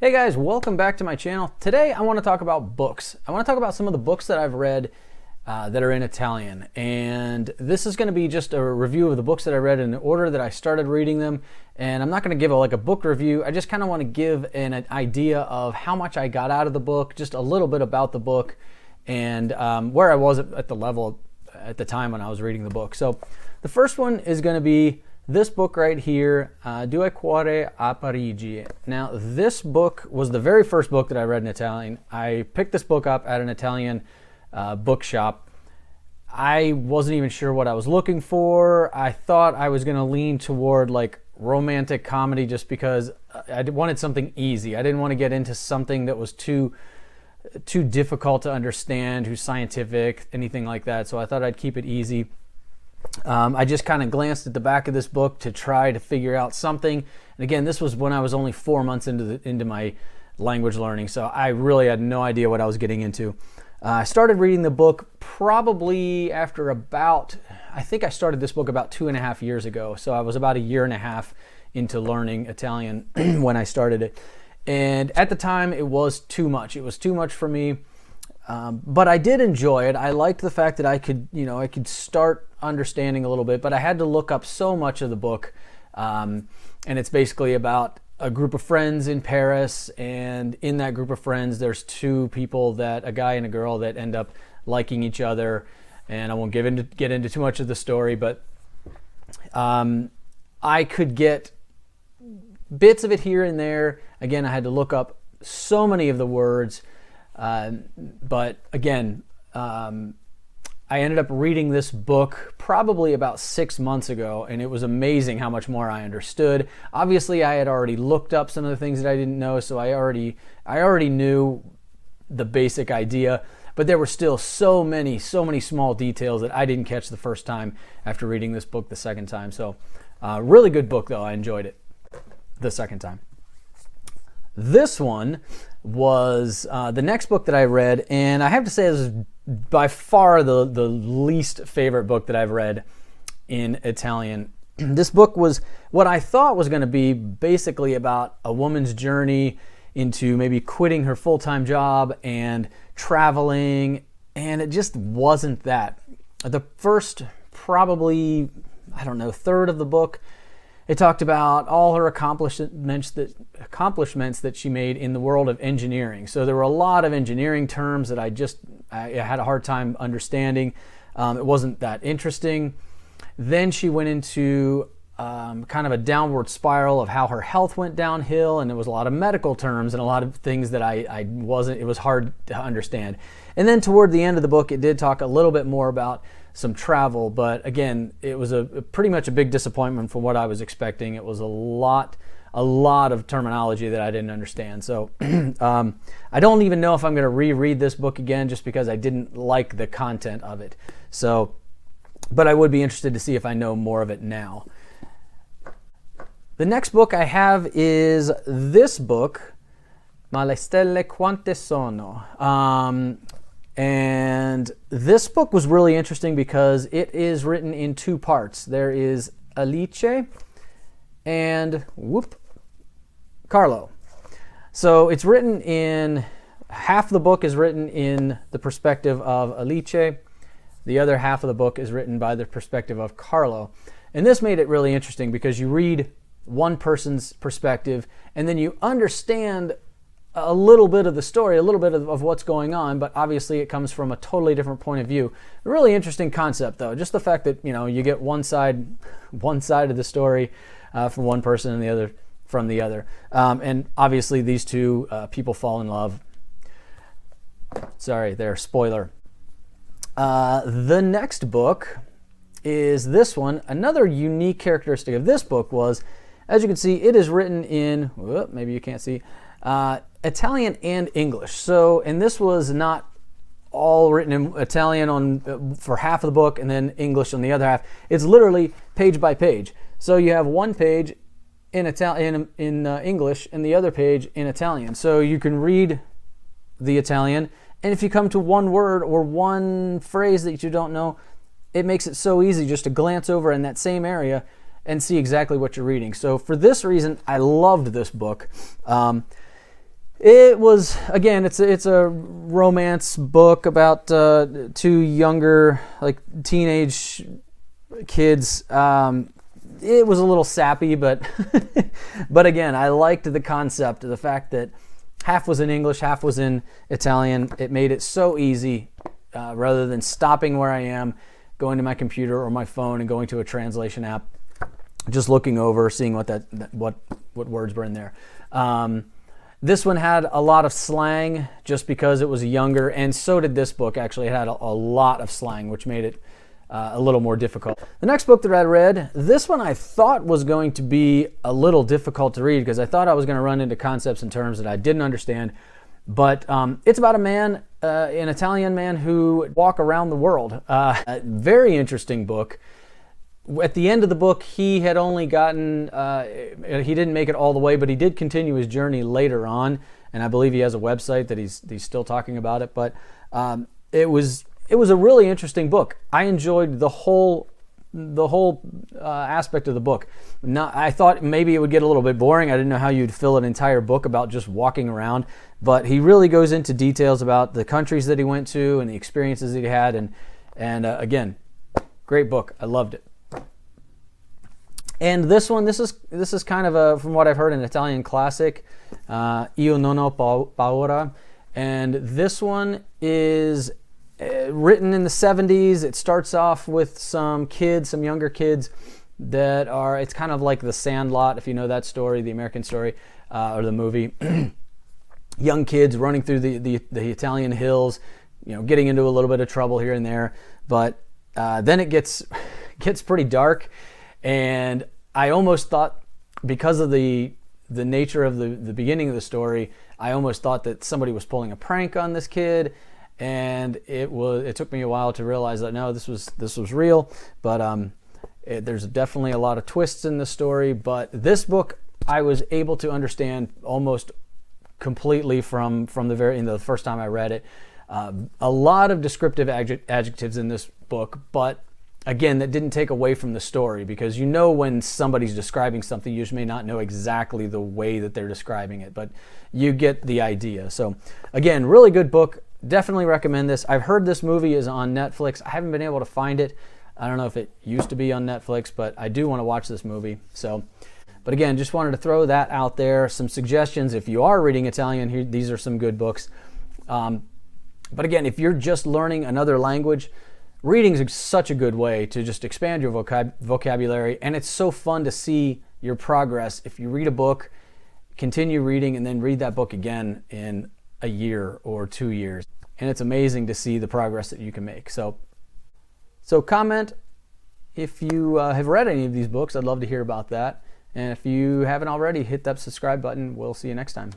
Hey guys, welcome back to my channel. Today I want to talk about books. I want to talk about some of the books that I've read that are in Italian. And this is going to be just a review of the books that I read in the order that I started reading them. And I'm not going to give a book review. I just kind of want to give an idea of how much I got out of the book, just a little bit about the book, and where I was at the level at the time when I was reading the book. So the first one is going to be this book right here, Due Cuori a Parigi. Now, this book was the very first book that I read in Italian. I picked this book up at an Italian bookshop. I wasn't even sure what I was looking for. I thought I was going to lean toward like romantic comedy just because I wanted something easy. I didn't want to get into something that was too difficult to understand, too scientific, anything like that. So I thought I'd keep it easy. I just kind of glanced at the back of this book to try to figure out something. And again, this was when I was only 4 months into my language learning, so I really had no idea what I was getting into. I started reading the book probably after I think I started this book about 2.5 years ago. So I was about 1.5 years into learning Italian when I started it. And at the time, it was too much. It was too much for me. But I did enjoy it. I liked the fact that I could start understanding a little bit, but I had to look up so much of the book. And it's basically about a group of friends in Paris, and in that group of friends, there's two people, a guy and a girl, that end up liking each other. And I won't get into too much of the story, but I could get bits of it here and there. Again, I had to look up so many of the words. But again, I ended up reading this book probably about 6 months ago, and it was amazing how much more I understood. Obviously, I had already looked up some of the things that I didn't know, so I already knew the basic idea, but there were still so many small details that I didn't catch the first time after reading this book the second time. So, really good book though. I enjoyed it the second time. This one was the next book that I read, and I have to say this is by far the least favorite book that I've read in Italian. This book was what I thought was going to be basically about a woman's journey into maybe quitting her full-time job and traveling, and it just wasn't that. The first probably, third of the book, it talked about all her accomplishments that she made in the world of engineering. So there were a lot of engineering terms that I had a hard time understanding. It wasn't that interesting. Then she went into kind of a downward spiral of how her health went downhill, and there was a lot of medical terms and a lot of things that it was hard to understand. And then toward the end of the book, it did talk a little bit more about some travel, but again, it was pretty much a big disappointment from what I was expecting. It was a lot of terminology that I didn't understand. So I don't even know if I'm going to reread this book again, just because I didn't like the content of it. So, but I would be interested to see if I know more of it now. The next book I have is this book, Ma le stelle quante sono. And this book was really interesting because it is written in 2 parts. There is Alice and Carlo. So it's written in, half the book is written in the perspective of Alice. The other half of the book is written by the perspective of Carlo. And this made it really interesting because you read one person's perspective and then you understand a little bit of the story, a little bit of what's going on, but obviously it comes from a totally different point of view. A really interesting concept though, just the fact that, you get one side of the story from one person and the other from the other. And obviously these two people fall in love. Sorry, there, spoiler. The next book is this one. Another unique characteristic of this book was, as you can see, it is written in, maybe you can't see, Italian and English. So, and this was not all written in Italian for half of the book and then English on the other half. It's literally page by page. So you have one page in English and the other page in Italian. So you can read the Italian, and if you come to one word or one phrase that you don't know, it makes it so easy just to glance over in that same area and see exactly what you're reading. So for this reason, I loved this book. It was, again, it's a romance book about two younger, like teenage kids. It was a little sappy, but but again, I liked the concept, the fact that half was in English, half was in Italian. It made it so easy, rather than stopping where I am, going to my computer or my phone and going to a translation app, just looking over, seeing what words were in there. This one had a lot of slang just because it was younger, and so did this book. Actually, it had a lot of slang, which made it a little more difficult. The next book that I read, this one I thought was going to be a little difficult to read because I thought I was going to run into concepts and terms that I didn't understand. But it's about a man, an Italian man who walk around the world. A very interesting book. At the end of the book, he had only gotten, he didn't make it all the way, but he did continue his journey later on. And I believe he has a website that he's still talking about it. But it was a really interesting book. I enjoyed the whole aspect of the book. I thought maybe it would get a little bit boring. I didn't know how you'd fill an entire book about just walking around. But he really goes into details about the countries that he went to and the experiences that he had. And again, great book. I loved it. And this one, this is kind of from what I've heard, an Italian classic, Io non ho paura. And this one is written in the 70s. It starts off with some younger kids that are, it's kind of like The Sandlot, if you know that story, the American story, or the movie. Young kids running through the Italian hills, getting into a little bit of trouble here and there. But then it gets pretty dark. And I almost thought, because of the nature of the beginning of the story, I almost thought that somebody was pulling a prank on this kid, and it took me a while to realize that no, this was real. But there's definitely a lot of twists in the story. But this book, I was able to understand almost completely from the first time I read it. A lot of descriptive adjectives in this book, but again, that didn't take away from the story, because when somebody's describing something, you just may not know exactly the way that they're describing it, but you get the idea. So again, really good book. Definitely recommend this. I've heard this movie is on Netflix. I haven't been able to find it. I don't know if it used to be on Netflix, but I do want to watch this movie. But again, just wanted to throw that out there. Some suggestions. If you are reading Italian, these are some good books. But again, if you're just learning another language, reading is such a good way to just expand your vocabulary, and it's so fun to see your progress. If you read a book, continue reading, and then read that book again in a year or 2 years, and it's amazing to see the progress that you can make. So comment if you have read any of these books. I'd love to hear about that. And if you haven't already, hit that subscribe button. We'll see you next time.